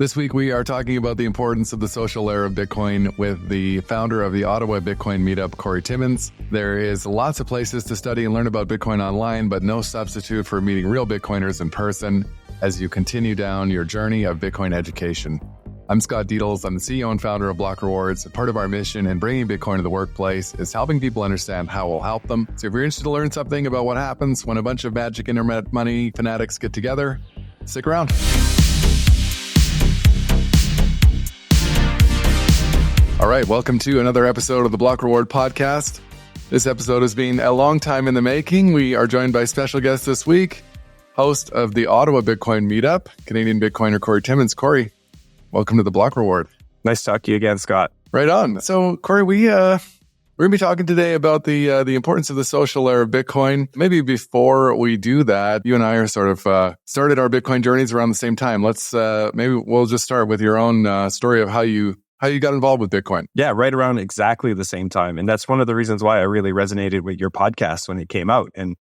This week, we are talking about the importance of the social layer of Bitcoin with the founder of the Ottawa Bitcoin Meetup, Cory Timmons. There is lots of places to study and learn about Bitcoin online, but no substitute for meeting real Bitcoiners in person as you continue down your journey of Bitcoin education. I'm Scott Dietels. I'm the CEO and founder of Block Rewards. Part of our mission in bringing Bitcoin to the workplace is helping people understand how it will help them. So if you're interested to learn something about what happens when a bunch of magic internet money fanatics get together, stick around. All right, welcome to another episode of the Block Reward podcast. This episode has been a long time in the making. We are joined by special guest this week, host of the Ottawa Bitcoin Meetup, Canadian Bitcoiner Cory Timmons. Cory, welcome to the Block Reward. Nice to talk to you again, Scott. Right on. So, Cory, we're going to be talking today about the importance of the social layer of Bitcoin. Maybe before we do that, you and I are sort of started our Bitcoin journeys around the same time. Let's maybe we'll just start with your own story of how you got involved with Bitcoin. Yeah, right around exactly the same time. And that's one of the reasons why I really resonated with your podcast when it came out. And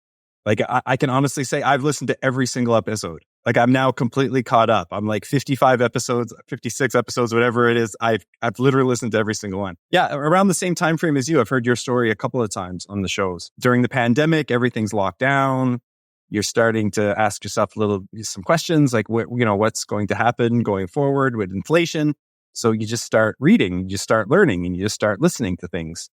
like, I can honestly say I've listened to every single episode. Like, I'm now completely caught up. I'm like 55 episodes, 56 episodes, whatever it is. I've literally listened to every single one. Yeah, around the same time frame as you. I've heard your story a couple of times on the shows. During the pandemic, everything's locked down. You're starting to ask yourself some questions like, what's going to happen going forward with inflation? So you just start reading, you start learning, and you just start listening to things.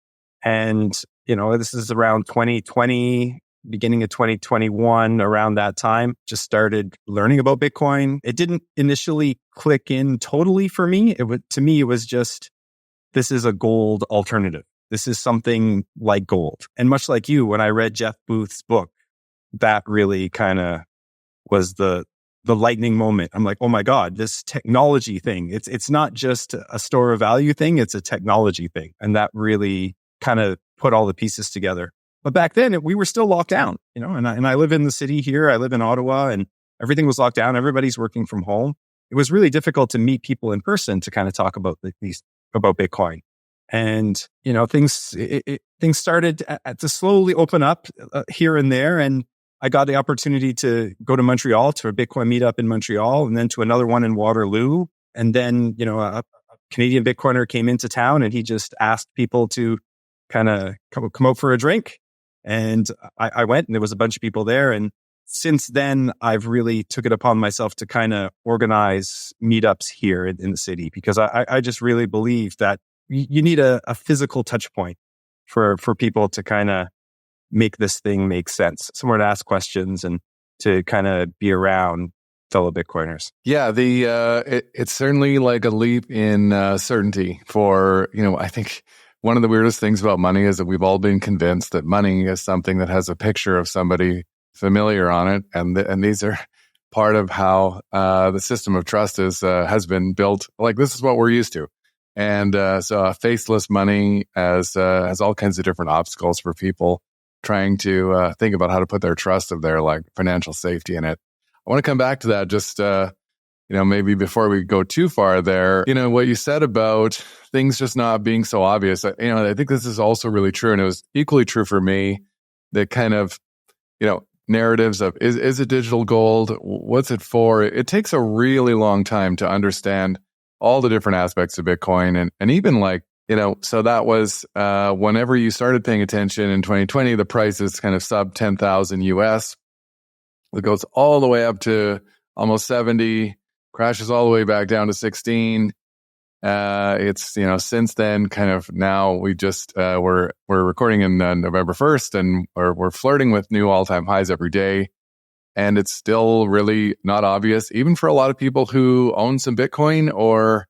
And, this is around 2020, beginning of 2021, around that time, just started learning about Bitcoin. It didn't initially click in totally for me. To me, it was just, this is a gold alternative. This is something like gold. And much like you, when I read Jeff Booth's book, that really kind of was the lightning moment. I'm like, oh my God, this technology thing, it's not just a store of value thing, it's a technology thing. And that really kind of put all the pieces together. But back then we were still locked down, and I live in the city here. I live in Ottawa and everything was locked down. Everybody's working from home. It was really difficult to meet people in person to kind of talk about about Bitcoin. And, things started to slowly open up here and there. And I got the opportunity to go to Montreal to a Bitcoin meetup in Montreal and then to another one in Waterloo. And then, a Canadian Bitcoiner came into town and he just asked people to kind of come out for a drink. And I went and there was a bunch of people there. And since then, I've really took it upon myself to kind of organize meetups here in the city because I just really believe that you need a physical touch point for people to kind of make this thing make sense, somewhere to ask questions and to kind of be around fellow Bitcoiners. Yeah, it's certainly like a leap in certainty for, I think one of the weirdest things about money is that we've all been convinced that money is something that has a picture of somebody familiar on it. And these are part of how the system of trust has been built. Like, this is what we're used to. And so faceless money has all kinds of different obstacles for people trying to think about how to put their trust of their like financial safety in it. I want to come back to that just, maybe before we go too far there, what you said about things just not being so obvious. I think this is also really true. And it was equally true for me, the kind of, narratives of is it digital gold? What's it for? It takes a really long time to understand all the different aspects of Bitcoin and even like, so that was whenever you started paying attention in 2020, the price is kind of sub 10,000 US. It goes all the way up to almost 70, crashes all the way back down to 16. It's, since then kind of now we just, we're recording in November 1st and we're flirting with new all-time highs every day. And it's still really not obvious, even for a lot of people who own some Bitcoin or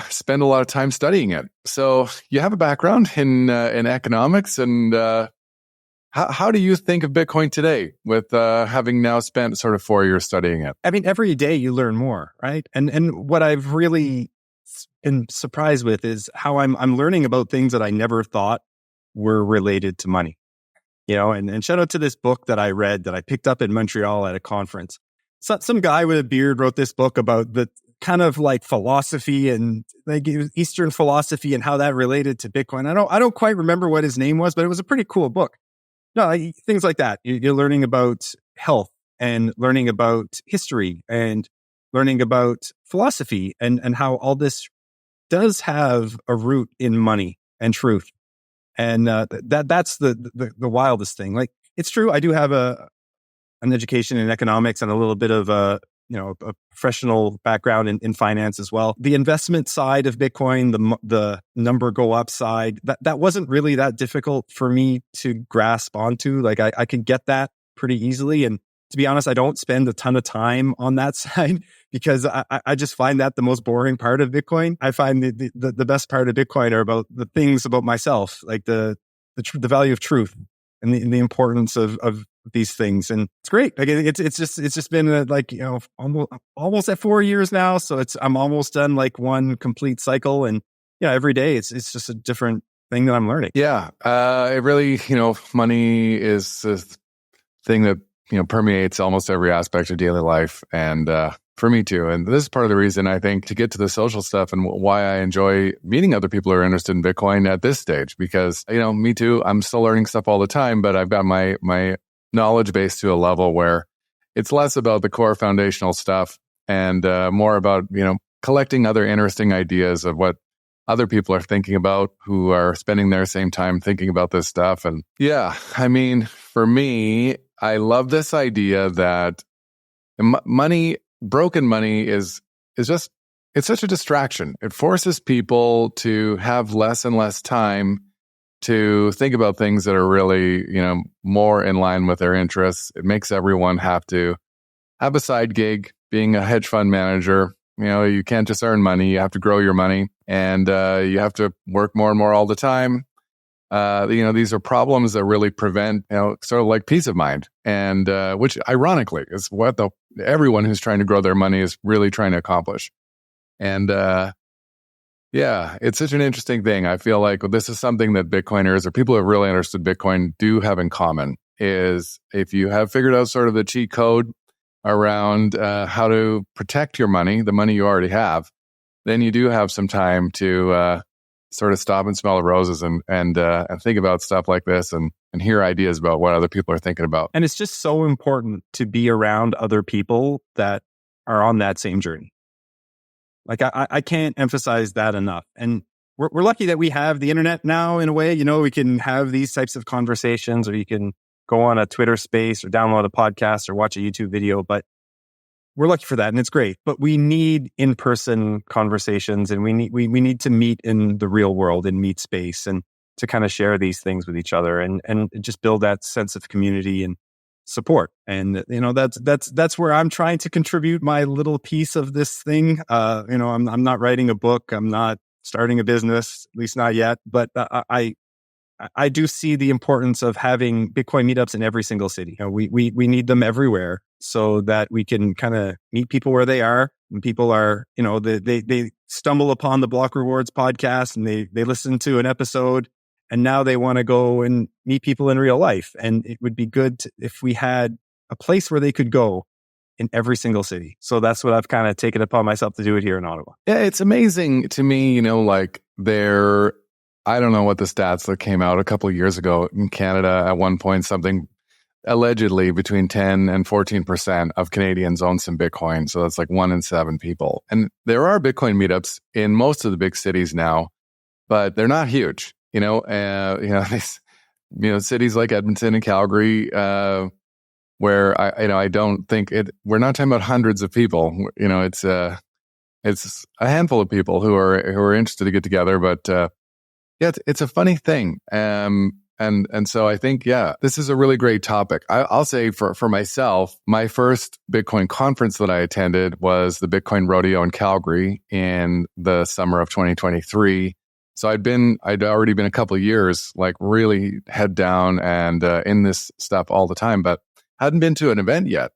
spend a lot of time studying it. So you have a background in economics, and how do you think of Bitcoin today with having now spent sort of 4 years studying it? I mean, every day you learn more, right? And what I've really been surprised with is how I'm learning about things that I never thought were related to money. And shout out to this book that I read that I picked up in Montreal at a conference. So, some guy with a beard wrote this book about the kind of like philosophy and like Eastern philosophy and how that related to Bitcoin. I don't quite remember what his name was, but it was a pretty cool book. No, things like that. You're learning about health and learning about history and learning about philosophy and how all this does have a root in money and truth. And that's the wildest thing. Like, it's true, I do have an education in economics and a little bit of a professional background in finance as well. The investment side of Bitcoin, the number go up side, that wasn't really that difficult for me to grasp onto. Like, I could get that pretty easily. And to be honest, I don't spend a ton of time on that side because I just find that the most boring part of Bitcoin. I find the best part of Bitcoin are about the things about myself, like the value of truth and the importance of these things. And it's great. Like, it's just been almost at 4 years now. So I'm almost done like one complete cycle. And every day it's just a different thing that I'm learning. Yeah. It really, money is a thing that, permeates almost every aspect of daily life. And, for me too. And this is part of the reason, I think, to get to the social stuff and why I enjoy meeting other people who are interested in Bitcoin at this stage, because, me too, I'm still learning stuff all the time, but I've got my knowledge base to a level where it's less about the core foundational stuff and more about, collecting other interesting ideas of what other people are thinking about who are spending their same time thinking about this stuff. And yeah, I mean, for me, I love this idea that broken money is just, it's such a distraction. It forces people to have less and less time to think about things that are really, more in line with their interests. It makes everyone have to have a side gig. Being a hedge fund manager, you can't just earn money. You have to grow your money, and you have to work more and more all the time. These are problems that really prevent, sort of like peace of mind, and which ironically is what everyone who's trying to grow their money is really trying to accomplish. And yeah, it's such an interesting thing. I feel like this is something that Bitcoiners or people who have really understood Bitcoin do have in common, is if you have figured out sort of the cheat code around how to protect your money, the money you already have, then you do have some time to sort of stop and smell the roses and think about stuff like this and hear ideas about what other people are thinking about. And it's just so important to be around other people that are on that same journey. Like, I can't emphasize that enough. And we're lucky that we have the internet now in a way. We can have these types of conversations, or you can go on a Twitter space or download a podcast or watch a YouTube video. But we're lucky for that, and it's great. But we need in-person conversations, and we need to meet in the real world, in meet space, and to kind of share these things with each other and just build that sense of community and support. And that's where I'm trying to contribute my little piece of this thing. I'm not writing a book. I'm not starting a business, at least not yet. But I do see the importance of having Bitcoin meetups in every single city. We need them everywhere so that we can kind of meet people where they are. And people are, they stumble upon the Block Rewards podcast and they listen to an episode, and now they want to go and meet people in real life. And it would be good if we had a place where they could go in every single city. So that's what I've kind of taken upon myself to do it here in Ottawa. Yeah, it's amazing to me, I don't know what the stats that came out a couple of years ago in Canada. At one point, something allegedly between 10 and 14% of Canadians own some Bitcoin. So that's like 1 in 7 people. And there are Bitcoin meetups in most of the big cities now, but they're not huge. Cities like Edmonton and Calgary, where I don't think we're not talking about hundreds of people. It's a handful of people who are interested to get together, but yeah, it's a funny thing. And so I think, yeah, this is a really great topic. I'll say for myself, my first Bitcoin conference that I attended was the Bitcoin Rodeo in Calgary in the summer of 2023. So I'd already been a couple of years, like really head down and in this stuff all the time, but hadn't been to an event yet.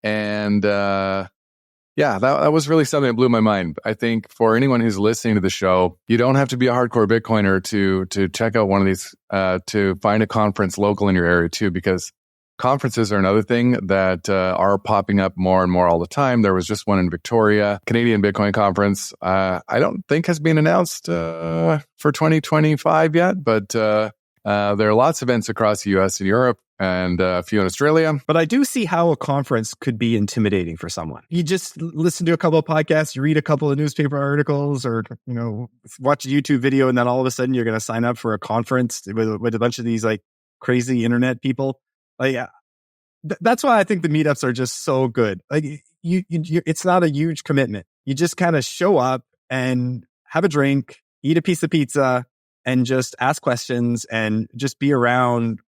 And yeah, that was really something that blew my mind. I think for anyone who's listening to the show, you don't have to be a hardcore Bitcoiner to check out one of these, to find a conference local in your area too, because conferences are another thing that are popping up more and more all the time. There was just one in Victoria, Canadian Bitcoin Conference. I don't think has been announced for 2025 yet, but there are lots of events across the US and Europe. and a few in Australia. But I do see how a conference could be intimidating for someone. You just listen to a couple of podcasts, you read a couple of newspaper articles, or watch a YouTube video, and then all of a sudden you're going to sign up for a conference with a bunch of these like crazy internet people. Like that's why I think the meetups are just so good. Like you it's not a huge commitment. You just kind of show up and have a drink, eat a piece of pizza, and just ask questions and just be around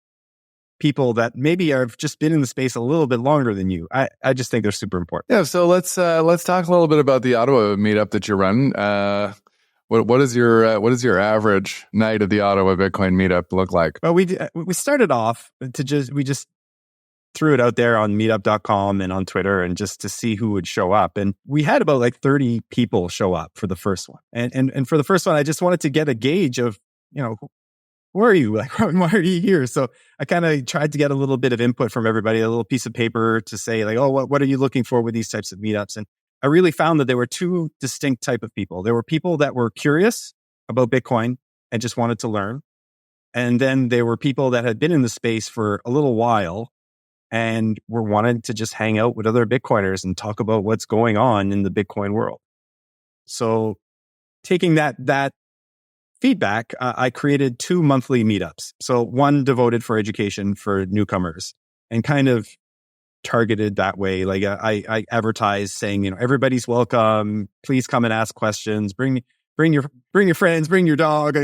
people that maybe have just been in the space a little bit longer than you. I just think they're super important. Yeah. So let's talk a little bit about the Ottawa meetup that you run. What is your average night at the Ottawa Bitcoin meetup look like? Well, we started off we just threw it out there on meetup.com and on Twitter and just to see who would show up. And we had about like 30 people show up for the first one. And for the first one, I just wanted to get a gauge of, who are you? Like, why are you here? So I kind of tried to get a little bit of input from everybody, a little piece of paper to say like, oh, what are you looking for with these types of meetups? And I really found that there were two distinct type of people. There were people that were curious about Bitcoin and just wanted to learn. And then there were people that had been in the space for a little while and were wanting to just hang out with other Bitcoiners and talk about what's going on in the Bitcoin world. So taking that feedback, I created 2 monthly meetups. So one devoted for education for newcomers and kind of targeted that way. Like I advertised saying, everybody's welcome. Please come and ask questions. Bring your friends, bring your dog.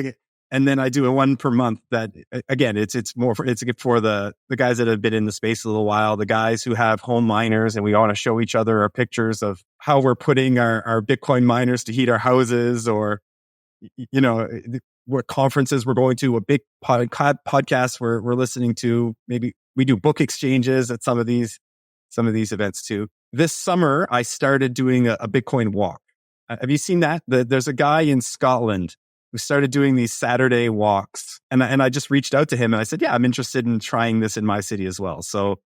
And then I do a one per month that, again, it's for the guys that have been in the space a little while, the guys who have home miners, and we want to show each other our pictures of how we're putting our Bitcoin miners to heat our houses, or what conferences we're going to, a big podcast we're listening to. Maybe we do book exchanges at some of these events too. This summer, I started doing a Bitcoin walk. Have you seen that? There's a guy in Scotland who started doing these Saturday walks, and I just reached out to him and I said, yeah, I'm interested in trying this in my city as well. So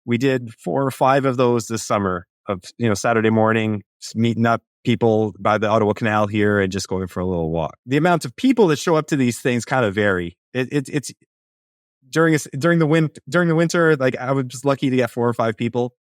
we did 4 or 5 of those this summer of, Saturday morning, just meeting up people by the Ottawa Canal here and just going for a little walk. The amount of people that show up to these things kind of vary. It's during the winter, like I was just lucky to get 4 or 5 people.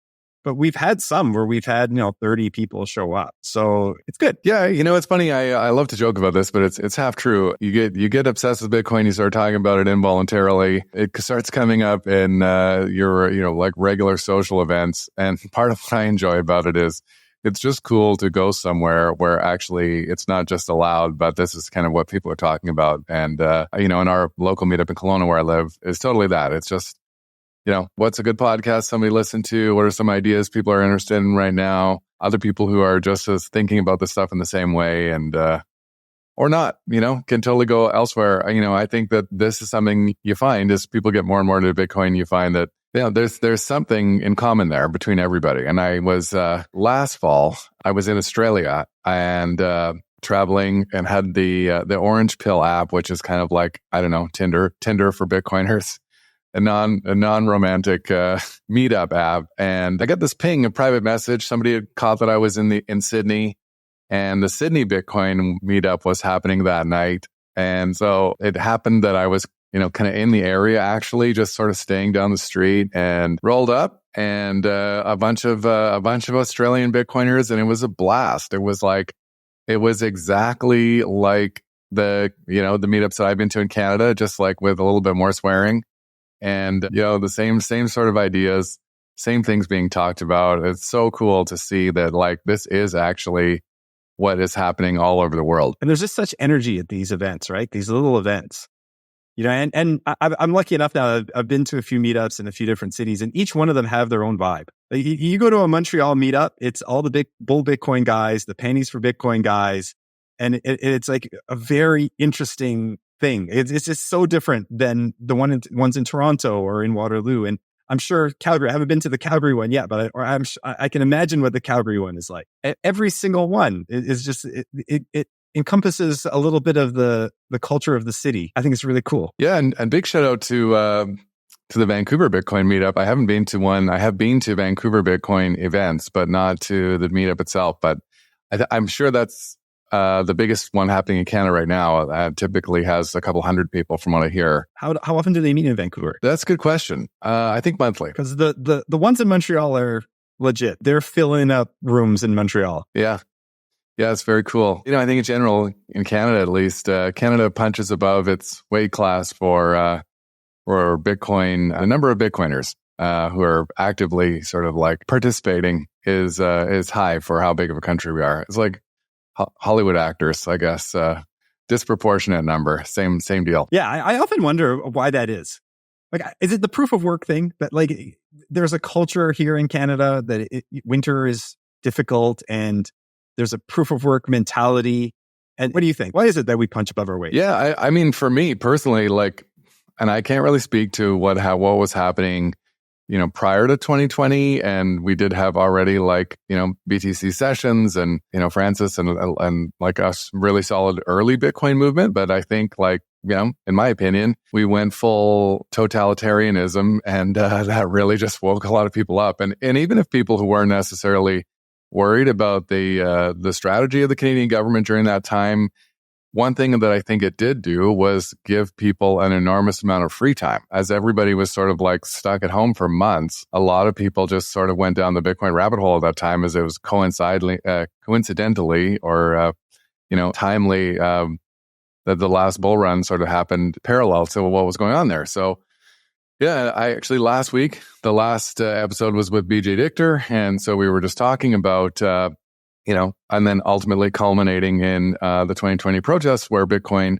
But we've had some where we've had 30 people show up, so it's good. Yeah, it's funny. I love to joke about this, but it's half true. You get obsessed with Bitcoin. You start talking about it involuntarily. It starts coming up in your like regular social events. And part of what I enjoy about it is it's just cool to go somewhere where actually it's not just allowed, but this is kind of what people are talking about. And in our local meetup in Kelowna where I live is totally that. It's just, what's a good podcast somebody listened to? What are some ideas people are interested in right now? Other people who are just as thinking about this stuff in the same way and, or not, can totally go elsewhere. I think that this is something you find as people get more and more into Bitcoin, you find that, there's something in common there between everybody. And I was, last fall, I was in Australia and, traveling and had the Orange Pill app, which is kind of like, I don't know, Tinder for Bitcoiners. A non-romantic meetup app, and I got this ping, a private message. Somebody had caught that I was in Sydney, and the Sydney Bitcoin meetup was happening that night. And so it happened that I was, kind of in the area, actually, just sort of staying down the street, and rolled up, and a bunch of Australian Bitcoiners, and it was a blast. It was exactly like the meetups that I've been to in Canada, just like with a little bit more swearing. And, the same sort of ideas, same things being talked about. It's so cool to see that like this is actually what is happening all over the world. And there's just such energy at these events, right? These little events, and I'm lucky enough now. I've been to a few meetups in a few different cities, and each one of them have their own vibe. Like you go to a Montreal meetup, it's all the big bull Bitcoin guys, the pennies for Bitcoin guys. And it's like a very interesting thing. It's just so different than the ones in Toronto or in Waterloo. And I'm sure Calgary, I haven't been to the Calgary one yet, but I can imagine what the Calgary one is like. Every single one is just, it encompasses a little bit of the culture of the city. I think it's really cool. Yeah. And big shout out to the Vancouver Bitcoin meetup. I haven't been to one. I have been to Vancouver Bitcoin events, but not to the meetup itself. But I'm sure that's the biggest one happening in Canada right now typically has a couple hundred people from what I hear. How often do they meet in Vancouver? That's a good question. I think monthly. Because the ones in Montreal are legit. They're filling up rooms in Montreal. Yeah. Yeah, it's very cool. I think in general, in Canada at least, Canada punches above its weight class for Bitcoin. A number of Bitcoiners who are actively sort of like participating is high for how big of a country we are. It's like Hollywood actors, I guess. Disproportionate number. Same deal. Yeah, I often wonder why that is. Like, is it the proof of work thing that like there's a culture here in Canada that winter is difficult and there's a proof of work mentality? And what do you think? Why is it that we punch above our weight? Yeah, I mean, for me personally, like, and I can't really speak to what was happening, prior to 2020, and we did have already like, BTC sessions and, Francis and like us really solid early Bitcoin movement. But I think like, in my opinion, we went full totalitarianism and that really just woke a lot of people up. And even if people who weren't necessarily worried about the strategy of the Canadian government during that time, one thing that I think it did do was give people an enormous amount of free time. As everybody was sort of like stuck at home for months, a lot of people just sort of went down the Bitcoin rabbit hole at that time, as it was coincidentally or timely that the last bull run sort of happened parallel to what was going on there. So yeah, I actually last week, the last episode was with BJ Dichter. And so we were just talking about, and then ultimately culminating in the 2020 protests where Bitcoin,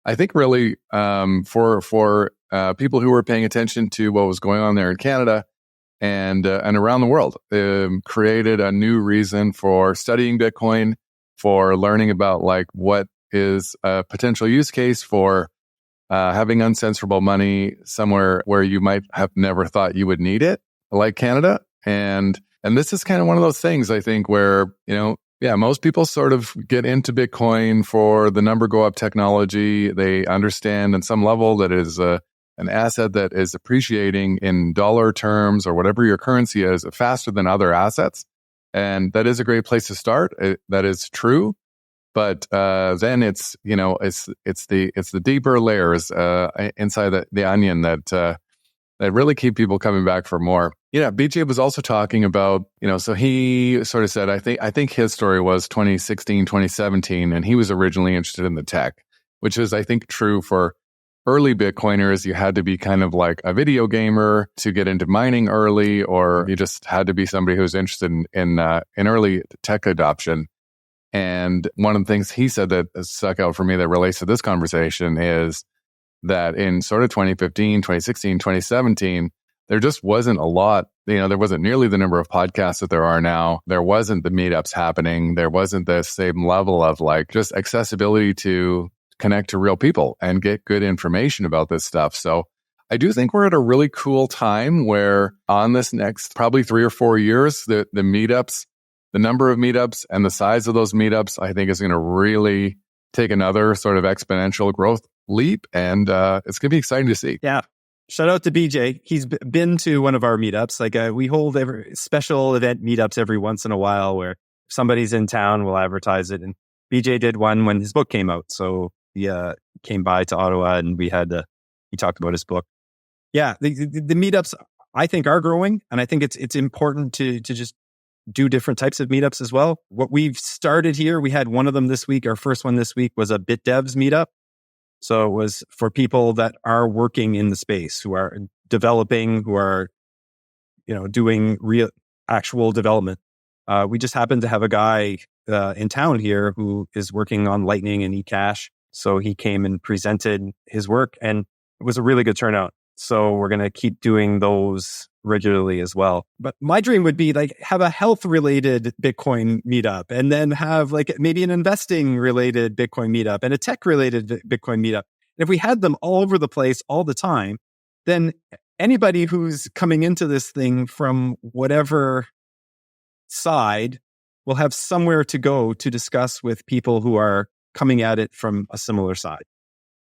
I think really for people who were paying attention to what was going on there in Canada and around the world, created a new reason for studying Bitcoin, for learning about like what is a potential use case for having uncensorable money somewhere where you might have never thought you would need it, like Canada. And this is kind of one of those things, I think, where, most people sort of get into Bitcoin for the number go up technology. They understand on some level that it is an asset that is appreciating in dollar terms or whatever your currency is faster than other assets. And that is a great place to start. That is true. But then it's the deeper layers inside the onion that really keep people coming back for more. BJ was also talking about, so he sort of said, I think his story was 2016, 2017, and he was originally interested in the tech, which is, I think, true for early Bitcoiners. You had to be kind of like a video gamer to get into mining early, or you just had to be somebody who was interested in early tech adoption. And one of the things he said that stuck out for me that relates to this conversation is that in sort of 2015, 2016, 2017, there just wasn't a lot, there wasn't nearly the number of podcasts that there are now. There wasn't the meetups happening. There wasn't the same level of like just accessibility to connect to real people and get good information about this stuff. So I do think we're at a really cool time where on this next probably 3 or 4 years, the meetups, the number of meetups and the size of those meetups, I think is going to really take another sort of exponential growth leap. And it's going to be exciting to see. Yeah. Shout out to BJ. He's been to one of our meetups. Like we hold special event meetups every once in a while where if somebody's in town, we'll advertise it. And BJ did one when his book came out. So he came by to Ottawa and he talked about his book. Yeah. The meetups, I think, are growing. And I think it's important to just do different types of meetups as well. What we've started here, we had one of them this week. Our first one this week was a BitDevs meetup. So it was for people that are working in the space, who are developing, who are, doing real actual development. We just happened to have a guy in town here who is working on Lightning and eCash. So he came and presented his work and it was a really good turnout. So we're going to keep doing those regularly as well. But my dream would be like have a health related Bitcoin meetup and then have like maybe an investing related Bitcoin meetup and a tech related Bitcoin meetup. And if we had them all over the place all the time, then anybody who's coming into this thing from whatever side will have somewhere to go to discuss with people who are coming at it from a similar side.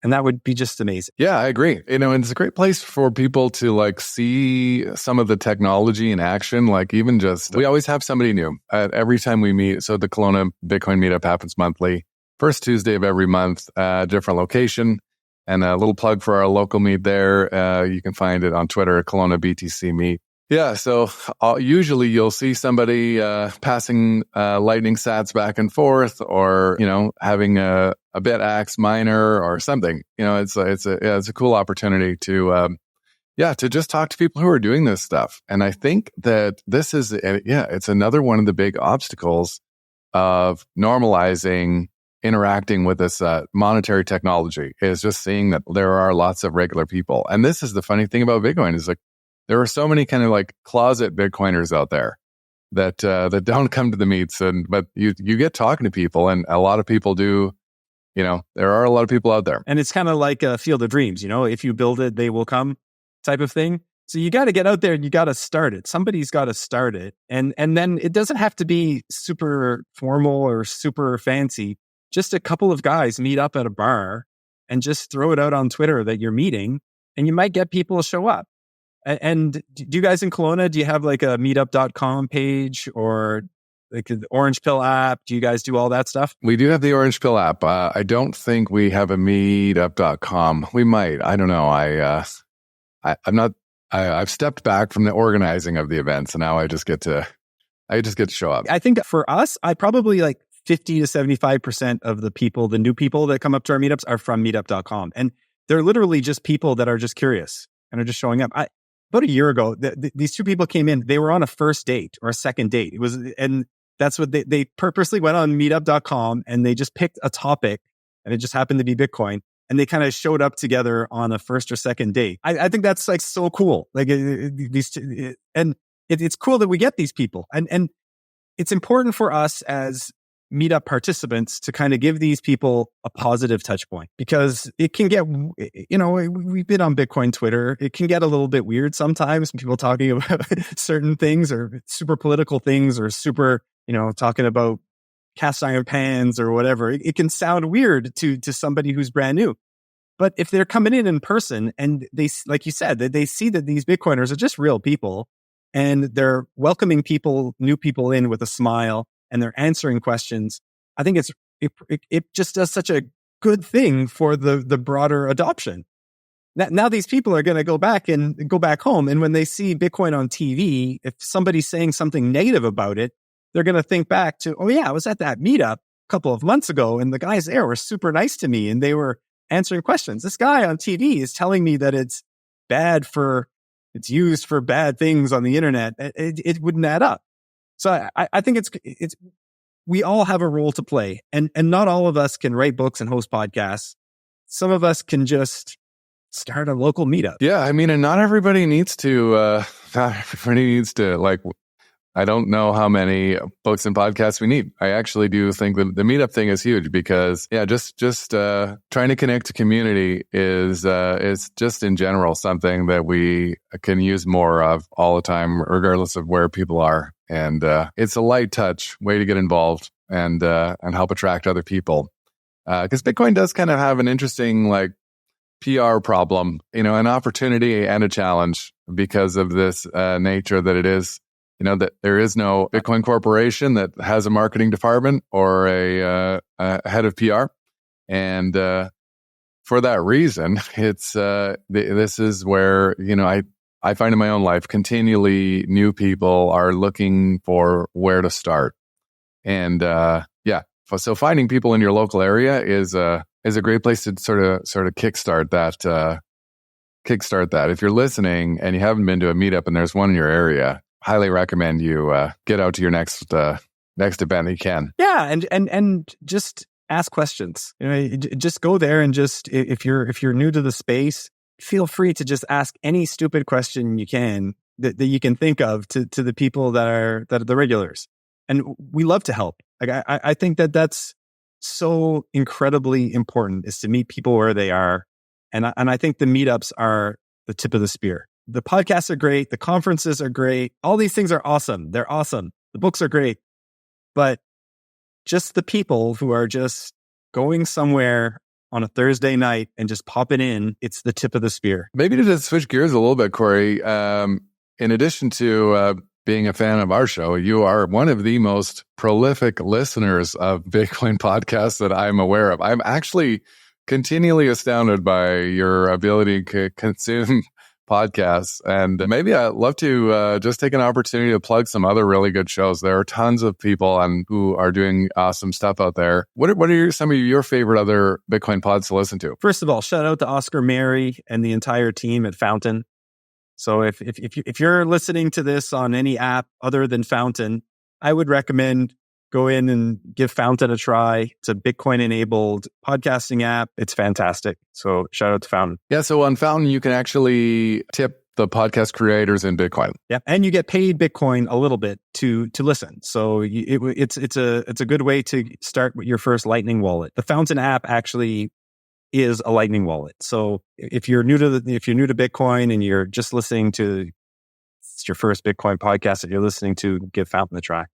And that would be just amazing. Yeah, I agree. And it's a great place for people to like see some of the technology in action. Like even just, we always have somebody new every time we meet. So the Kelowna Bitcoin meetup happens monthly. first Tuesday of every month, different location. And a little plug for our local meet there. You can find it on Twitter at Kelowna BTC Meet. Yeah, so usually you'll see somebody passing lightning sats back and forth, or having a BitAxe miner or something. It's a cool opportunity to just talk to people who are doing this stuff. And I think that this is it's another one of the big obstacles of normalizing interacting with this monetary technology, is just seeing that there are lots of regular people. And this is the funny thing about Bitcoin, is like there are so many kind of like closet Bitcoiners out there that don't come to the meets, but you get talking to people, and a lot of people do. There are a lot of people out there, and it's kind of like a field of dreams. If you build it, they will come, type of thing. So you got to get out there and you got to start it. Somebody's got to start it, and then it doesn't have to be super formal or super fancy. Just a couple of guys meet up at a bar and just throw it out on Twitter that you're meeting, and you might get people to show up. And do you guys in Kelowna, do you have like a meetup.com page or like the Orange Pill app? Do you guys do all that stuff? We do have the Orange Pill app. I don't think we have a meetup.com. We might. I don't know. I've stepped back from the organizing of the events, and now I just get to show up. I think for us, I probably like 50 to 75% of the new people that come up to our meetups are from meetup.com. And they're literally just people that are just curious and are just showing up. About a year ago, these two people came in. They were on a first date or a second date. And that's what they purposely went on meetup.com, and they just picked a topic, and it just happened to be Bitcoin. And they kind of showed up together on a first or second date. I think that's like so cool. Like it's cool that we get these people, and it's important for us as meetup participants to kind of give these people a positive touch point, because it can get, we've been on Bitcoin Twitter. It can get a little bit weird sometimes, people talking about certain things or super political things, or super, talking about cast iron pans or whatever. It can sound weird to somebody who's brand new. But if they're coming in person and they, like you said, that they see that these Bitcoiners are just real people, and they're welcoming new people in with a smile, and they're answering questions, I think it just does such a good thing for the broader adoption. Now these people are going to go back home, and when they see Bitcoin on TV, if somebody's saying something negative about it, they're going to think back to, oh yeah, I was at that meetup a couple of months ago, and the guys there were super nice to me, and they were answering questions. This guy on TV is telling me that it's used for bad things on the internet. It wouldn't add up. So I think it's we all have a role to play, and not all of us can write books and host podcasts. Some of us can just start a local meetup. Yeah, I mean, and not everybody needs to. Like, I don't know how many books and podcasts we need. I actually do think that the meetup thing is huge, because just trying to connect to community is just in general something that we can use more of all the time, regardless of where people are. And it's a light touch way to get involved and help attract other people. Because Bitcoin does kind of have an interesting like PR problem, an opportunity and a challenge because of this nature that it is. That there is no Bitcoin corporation that has a marketing department or a head of PR. And for that reason, it's this is where, I find in my own life continually new people are looking for where to start. And so finding people in your local area is a great place to sort of kickstart that. If you're listening and you haven't been to a meetup and there's one in your area, highly recommend you get out to your next event that you can. Yeah, and just ask questions. Just go there and just if you're new to the space, feel free to just ask any stupid question you can that you can think of to the people that are the regulars. And we love to help. Like I think that's so incredibly important, is to meet people where they are. And I think the meetups are the tip of the spear. The podcasts are great. The conferences are great. All these things are awesome. They're awesome. The books are great. But just the people who are just going somewhere on a Thursday night and just popping in, it's the tip of the spear. Maybe to just switch gears a little bit, Cory, in addition to being a fan of our show, you are one of the most prolific listeners of Bitcoin podcasts that I'm aware of. I'm actually continually astounded by your ability to consume podcasts. And maybe I'd love to just take an opportunity to plug some other really good shows. There are tons of people who are doing awesome stuff out there. What are some of your favorite other Bitcoin pods to listen to? First of all, shout out to Oscar Mary and the entire team at Fountain. So if you're listening to this on any app other than Fountain, I would recommend go in and give Fountain a try. It's a Bitcoin-enabled podcasting app. It's fantastic. So shout out to Fountain. Yeah, so on Fountain, you can actually tip the podcast creators in Bitcoin. Yeah, and you get paid Bitcoin a little bit to listen. So it's a good way to start with your first Lightning wallet. The Fountain app actually is a Lightning wallet. So if you're new to Bitcoin and you're just listening to it's your first Bitcoin podcast that you're listening to, give Fountain a try.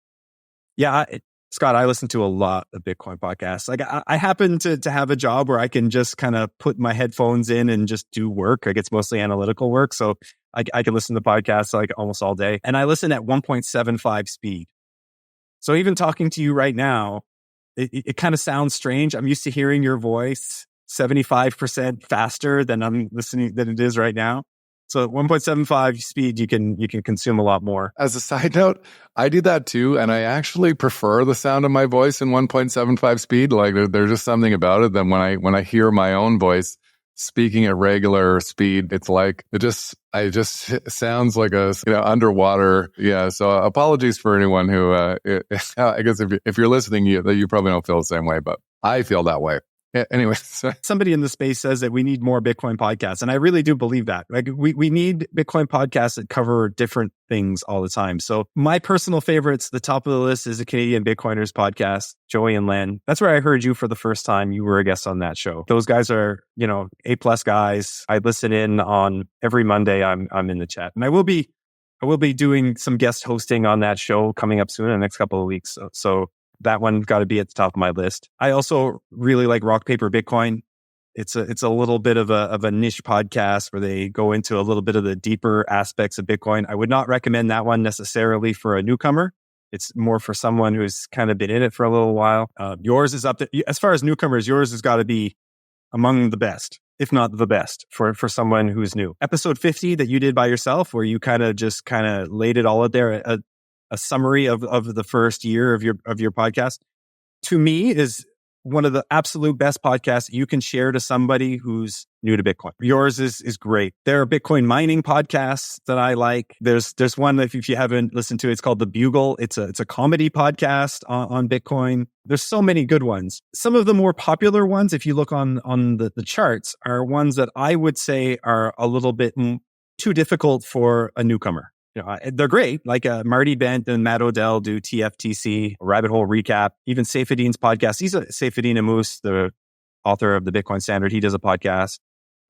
Yeah, Scott, I listen to a lot of Bitcoin podcasts. Like I happen to have a job where I can just kind of put my headphones in and just do work. Like it's mostly analytical work. So I can listen to podcasts like almost all day. And I listen at 1.75 speed. So even talking to you right now, it kind of sounds strange. I'm used to hearing your voice 75% faster than it is right now. So at 1.75 speed, you can consume a lot more. As a side note, I do that too, and I actually prefer the sound of my voice in 1.75 speed. Like there's just something about it that when I hear my own voice speaking at regular speed, it's like it just sounds like a underwater. Yeah. So apologies for anyone who I guess if you're listening, you probably don't feel the same way, but I feel that way. Anyway, somebody in the space says that we need more Bitcoin podcasts. And I really do believe that. Like we need Bitcoin podcasts that cover different things all the time. So my personal favorites, the top of the list is the Canadian Bitcoiners podcast, Joey and Len. That's where I heard you for the first time. You were a guest on that show. Those guys are, A+ guys. I listen in on every Monday. I'm in the chat, and I will be doing some guest hosting on that show coming up soon in the next couple of weeks. So that one got to be at the top of my list. I also really like Rock Paper Bitcoin. It's a little bit of a niche podcast where they go into a little bit of the deeper aspects of Bitcoin. I would not recommend that one necessarily for a newcomer. It's more for someone who's kind of been in it for a little while. Yours is up there. As far as newcomers, yours has got to be among the best, if not the best, for someone who's new. Episode 50 that you did by yourself, where you kind of laid it all out there, a summary of the first year of your podcast, to me is one of the absolute best podcasts you can share to somebody who's new to Bitcoin. Yours is great. There are Bitcoin mining podcasts that I like. There's one, if you haven't listened to it, it's called The Bugle. It's a comedy podcast on Bitcoin. There's so many good ones. Some of the more popular ones, if you look on the charts, are ones that I would say are a little bit too difficult for a newcomer. They're great. Like Marty Bent and Matt Odell do TFTC, Rabbit Hole Recap, even Saifedean's podcast. He's Saifedean Amoos, the author of the Bitcoin Standard. He does a podcast.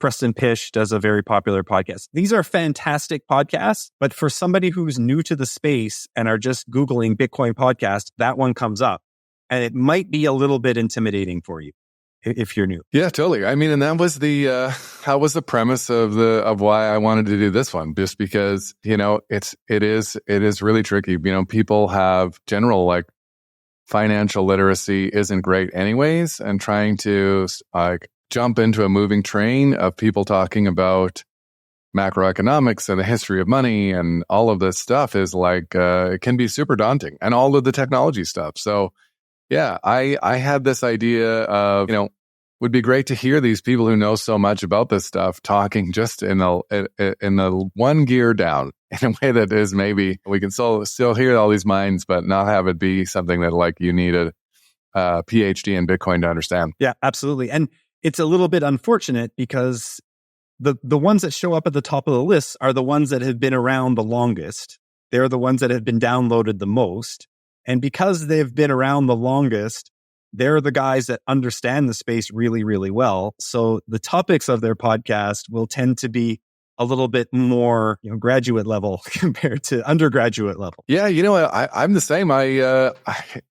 Preston Pish does a very popular podcast. These are fantastic podcasts, but for somebody who's new to the space and are just Googling Bitcoin podcast, that one comes up. And it might be a little bit intimidating for you if you're new. Yeah, totally. I mean, and that was that was the premise of why I wanted to do this one, just because, it is really tricky. People have general financial literacy isn't great anyways, and trying to jump into a moving train of people talking about macroeconomics and the history of money and all of this stuff is it can be super daunting, and all of the technology stuff. So yeah, I had this idea of, would be great to hear these people who know so much about this stuff talking just in the one gear down in a way that is maybe we can still hear all these minds, but not have it be something that you need a PhD in Bitcoin to understand. Yeah, absolutely. And it's a little bit unfortunate because the ones that show up at the top of the list are the ones that have been around the longest. They're the ones that have been downloaded the most. And because they've been around the longest, they're the guys that understand the space really, really well. So the topics of their podcast will tend to be a little bit more, graduate level compared to undergraduate level. Yeah, I'm the same.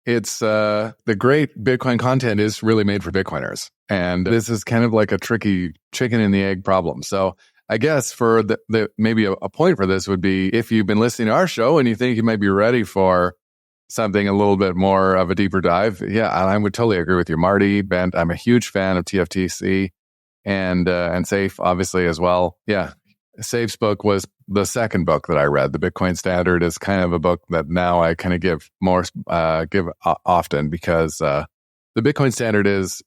It's the great Bitcoin content is really made for Bitcoiners, and this is kind of like a tricky chicken and the egg problem. So I guess for the maybe a point for this would be if you've been listening to our show and you think you might be ready for something a little bit more of a deeper dive. Yeah, I would totally agree with you, Marty, Bent. I'm a huge fan of TFTC and Safe, obviously, as well. Yeah, Safe's book was the second book that I read. The Bitcoin Standard is kind of a book that now I kind of give often because the Bitcoin Standard is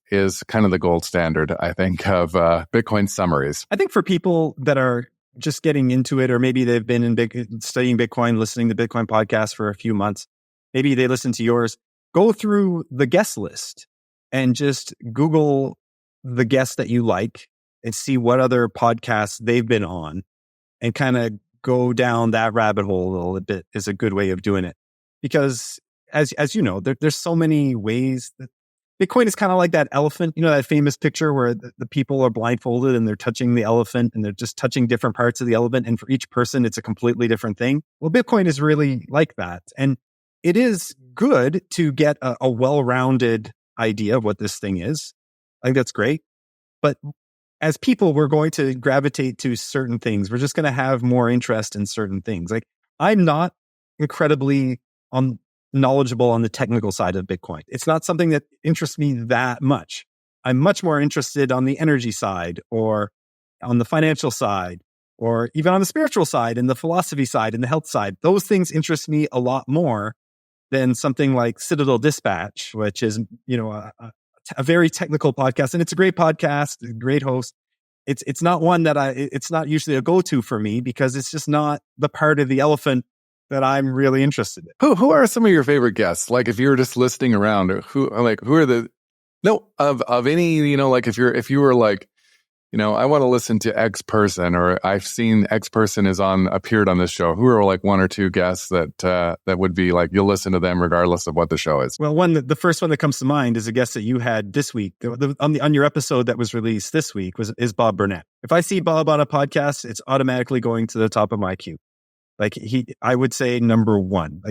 kind of the gold standard, I think, of Bitcoin summaries. I think for people that are just getting into it, or maybe they've been studying Bitcoin, listening to Bitcoin podcasts for a few months, maybe they listen to yours, go through the guest list and just Google the guests that you like and see what other podcasts they've been on and kind of go down that rabbit hole a little bit is a good way of doing it. Because as you know, there's so many ways that Bitcoin is kind of like that elephant, you know, that famous picture where the people are blindfolded and they're touching the elephant and they're just touching different parts of the elephant. And for each person, it's a completely different thing. Well, Bitcoin is really like that. And it is good to get a well-rounded idea of what this thing is. I think that's great. But as people, we're going to gravitate to certain things. We're just going to have more interest in certain things. Like, I'm not incredibly knowledgeable on the technical side of Bitcoin. It's not something that interests me that much. I'm much more interested on the energy side or on the financial side or even on the spiritual side and the philosophy side and the health side. Those things interest me a lot more than something like Citadel Dispatch, which is, you know, a very technical podcast. And it's a great podcast, a great host. It's not one that it's not usually a go-to for me because it's just not the part of the elephant that I'm really interested in. Who are some of your favorite guests? Like if you were just listening around, who are the of any, you know, like if you were like, you know, I want to listen to X person, or I've seen X person appeared on this show. Who are like one or two guests that would be like, you'll listen to them regardless of what the show is? Well, the first one that comes to mind is a guest that you had this week on your episode that was released this week is Bob Burnett. If I see Bob on a podcast, it's automatically going to the top of my queue. Like I would say number one,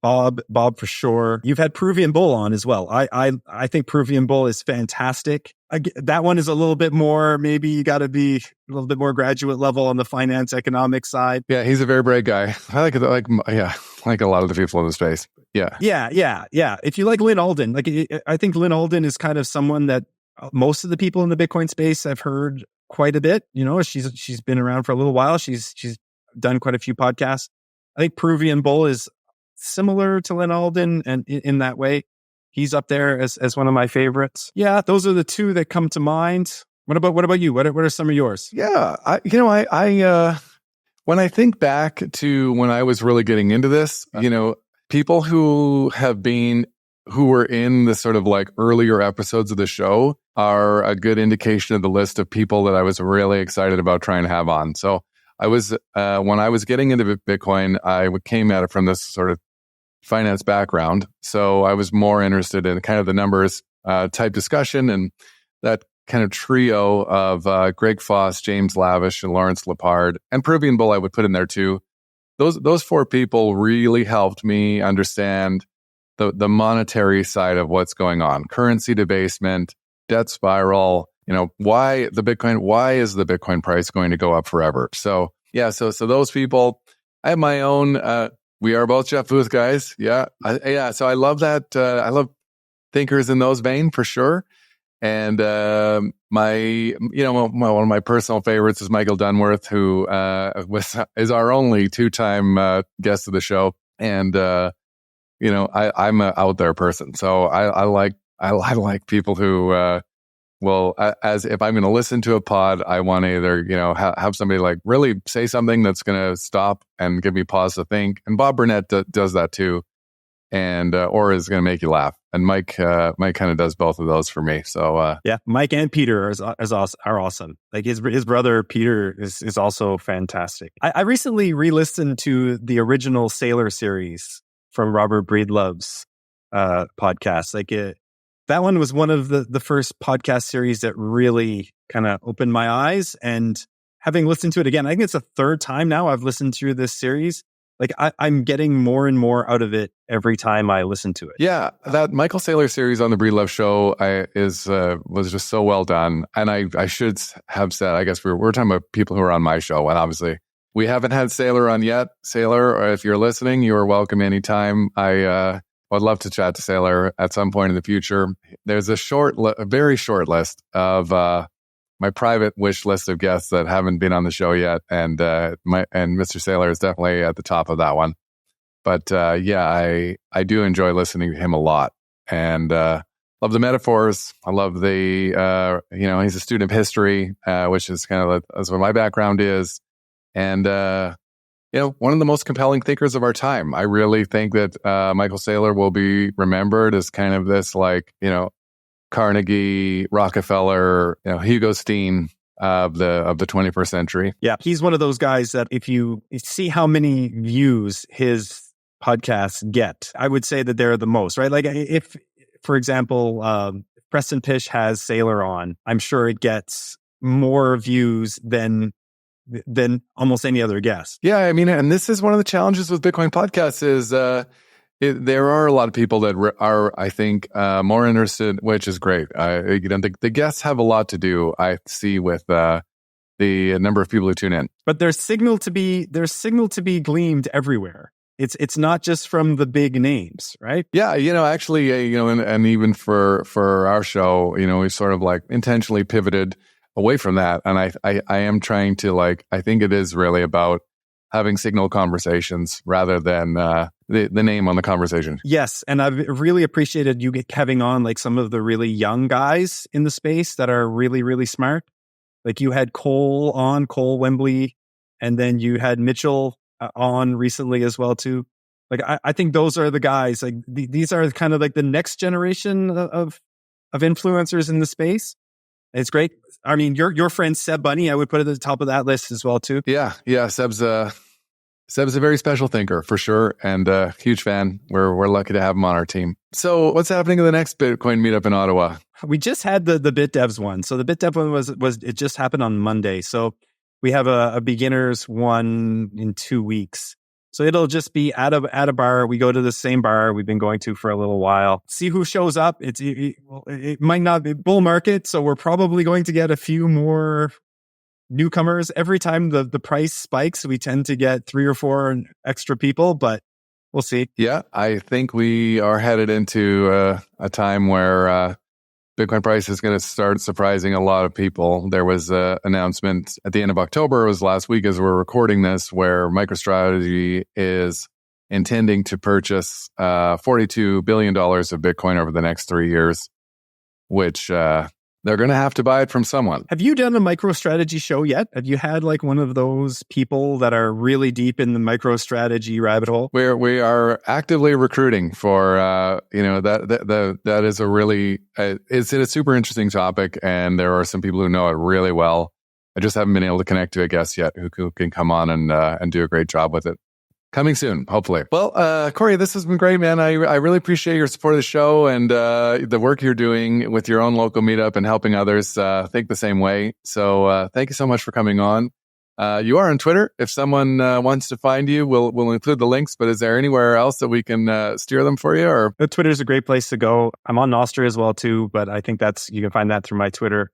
Bob for sure. You've had Peruvian Bull on as well. I think Peruvian Bull is fantastic. That one is a little bit more, maybe you got to be a little bit more graduate level on the finance economics side. Yeah, he's a very bright guy. I like a lot of the people in the space. Yeah. If you like Lynn Alden, I think Lynn Alden is kind of someone that most of the people in the Bitcoin space have heard quite a bit. You know, she's been around for a little while. She's done quite a few podcasts. I think Peruvian Bull is similar to Lynn Alden and in that way. He's up there as one of my favorites. Yeah, those are the two that come to mind. What about you? What are some of yours? Yeah, I when I think back to when I was really getting into this, you know, people who were in the sort of like earlier episodes of the show are a good indication of the list of people that I was really excited about trying to have on. So I was, when I was getting into Bitcoin, I came at it from this sort of finance background. So I was more interested in kind of the numbers type discussion, and that kind of trio of Greg Foss, James Lavish, and Lawrence Lepard, and Peruvian Bull I would put in there too. Those four people really helped me understand the monetary side of what's going on. Currency debasement, debt spiral, you know, why is the Bitcoin price going to go up forever? So yeah, so those people. I have my own, we are both Jeff Booth guys. Yeah. So I love that. I love thinkers in those vein for sure. And one of my personal favorites is Michael Dunworth, who is our only two-time guest of the show. And I'm an out there person, so I like people who as if I'm going to listen to a pod, I want to either, you know, have somebody like really say something that's going to stop and give me pause to think. And Bob Burnett does that too, and or is going to make you laugh. And Mike kind of does both of those for me. So yeah, Mike and Peter are awesome. Like his brother Peter is also fantastic. I recently re-listened to the original Sailor series from Robert Breedlove's podcast. That one was one of the first podcast series that really kind of opened my eyes. And having listened to it again, I think it's the third time now I've listened to this series. like I'm getting more and more out of it every time I listen to it. Yeah, that Michael Saylor series on the Breed Love Show was just so well done. And I should have said, I guess we're talking about people who are on my show, and obviously we haven't had Saylor on yet. Saylor, if you're listening, you are welcome anytime. I would love to chat to Saylor at some point in the future. There's a very short list of my private wish list of guests that haven't been on the show yet, and Mr. Saylor is definitely at the top of that one. But I do enjoy listening to him a lot, and love the metaphors. I love the he's a student of history, which is kind of that's what my background is, and one of the most compelling thinkers of our time. I really think that Michael Saylor will be remembered as kind of this Carnegie, Rockefeller, Hugo Steen of the 21st century. Yeah, he's one of those guys that if you see how many views his podcasts get, I would say that they're the most, right? Like if, for example, Preston Pish has Saylor on, I'm sure it gets more views than almost any other guest. Yeah, I mean, and this is one of the challenges with Bitcoin podcasts is there are a lot of people that are, I think, more interested, which is great. The guests have a lot to do, I see, with the number of people who tune in. But there's signal to be gleaned everywhere. It's not just from the big names, right? Yeah, actually, and even for our show, we sort of like intentionally pivoted away from that, and I am trying to I think it is really about having signal conversations rather than the name on the conversation. Yes, and I've really appreciated you having on some of the really young guys in the space that are really, really smart. Like you had Cole Wembley, and then you had Mitchell on recently as well too. I think those are the guys. These are kind of the next generation of influencers in the space. It's great. I mean, your friend Seb Bunny, I would put at the top of that list as well too. Yeah. Seb's a very special thinker for sure, and a huge fan. We're lucky to have him on our team. So, what's happening in the next Bitcoin meetup in Ottawa? We just had the BitDevs one. So the BitDev one was it just happened on Monday. So we have a beginners one in 2 weeks. So it'll just be at a bar. We go to the same bar we've been going to for a little while. See who shows up. It might not be bull market, so we're probably going to get a few more newcomers. Every time the price spikes, we tend to get 3 or 4 extra people, but we'll see. Yeah, I think we are headed into a time where Bitcoin price is going to start surprising a lot of people. There was an announcement at the end of October, it was last week as we're recording this, where MicroStrategy is intending to purchase $42 billion of Bitcoin over the next 3 years, which they're going to have to buy it from someone. Have you done a MicroStrategy show yet? Have you had one of those people that are really deep in the MicroStrategy rabbit hole? We are actively recruiting for, that is a really, it's a super interesting topic, and there are some people who know it really well. I just haven't been able to connect to a guest yet who can come on and do a great job with it. Coming soon, hopefully. Well, Cory, this has been great, man. I really appreciate your support of the show and the work you're doing with your own local meetup and helping others think the same way. So thank you so much for coming on. You are on Twitter. If someone wants to find you, we'll include the links. But is there anywhere else that we can steer them for you? Or Twitter is a great place to go. I'm on Nostr as well too, but I think you can find that through my Twitter.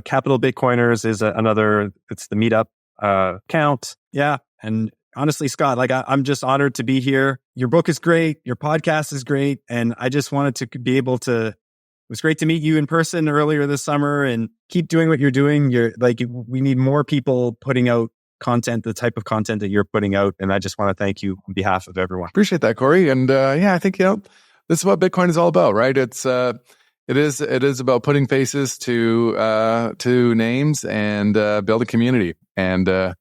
Capital Bitcoiners is another. It's the meetup account. Yeah, and honestly, Scott, I'm just honored to be here. Your book is great. Your podcast is great. And I just wanted to be able to, it was great to meet you in person earlier this summer and keep doing what you're doing. We need more people putting out content, the type of content that you're putting out. And I just want to thank you on behalf of everyone. Appreciate that, Cory. And I think, this is what Bitcoin is all about, right? It is about putting faces to names and build a community. And,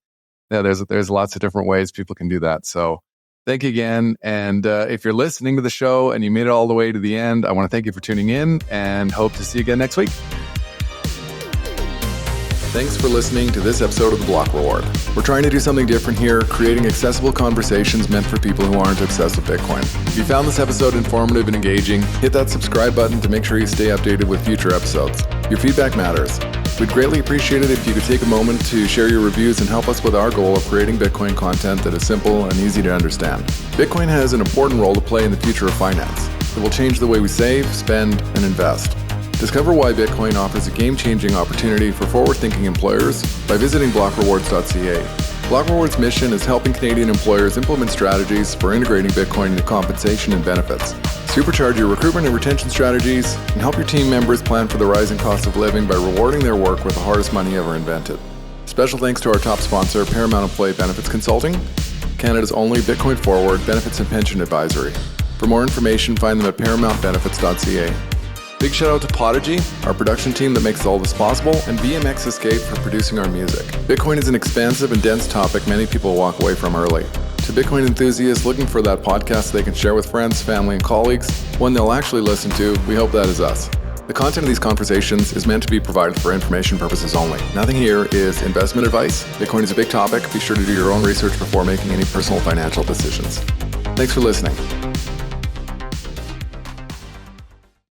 there's lots of different ways people can do that. So thank you again. And if you're listening to the show and you made it all the way to the end, I want to thank you for tuning in and hope to see you again next week. Thanks for listening to this episode of The Block Reward. We're trying to do something different here, creating accessible conversations meant for people who aren't obsessed with Bitcoin. If you found this episode informative and engaging, hit that subscribe button to make sure you stay updated with future episodes. Your feedback matters. We'd greatly appreciate it if you could take a moment to share your reviews and help us with our goal of creating Bitcoin content that is simple and easy to understand. Bitcoin has an important role to play in the future of finance. It will change the way we save, spend, and invest. Discover why Bitcoin offers a game-changing opportunity for forward-thinking employers by visiting blockrewards.ca. Block Rewards' mission is helping Canadian employers implement strategies for integrating Bitcoin into compensation and benefits, supercharge your recruitment and retention strategies, and help your team members plan for the rising cost of living by rewarding their work with the hardest money ever invented. Special thanks to our top sponsor, Paramount Employee Benefits Consulting, Canada's only Bitcoin forward benefits and pension advisory. For more information, find them at paramountbenefits.ca. Big shout out to Podigy, our production team that makes all this possible, and BMX Escape for producing our music. Bitcoin is an expansive and dense topic many people walk away from early. To Bitcoin enthusiasts looking for that podcast they can share with friends, family, and colleagues, one they'll actually listen to, we hope that is us. The content of these conversations is meant to be provided for information purposes only. Nothing here is investment advice. Bitcoin is a big topic. Be sure to do your own research before making any personal financial decisions. Thanks for listening.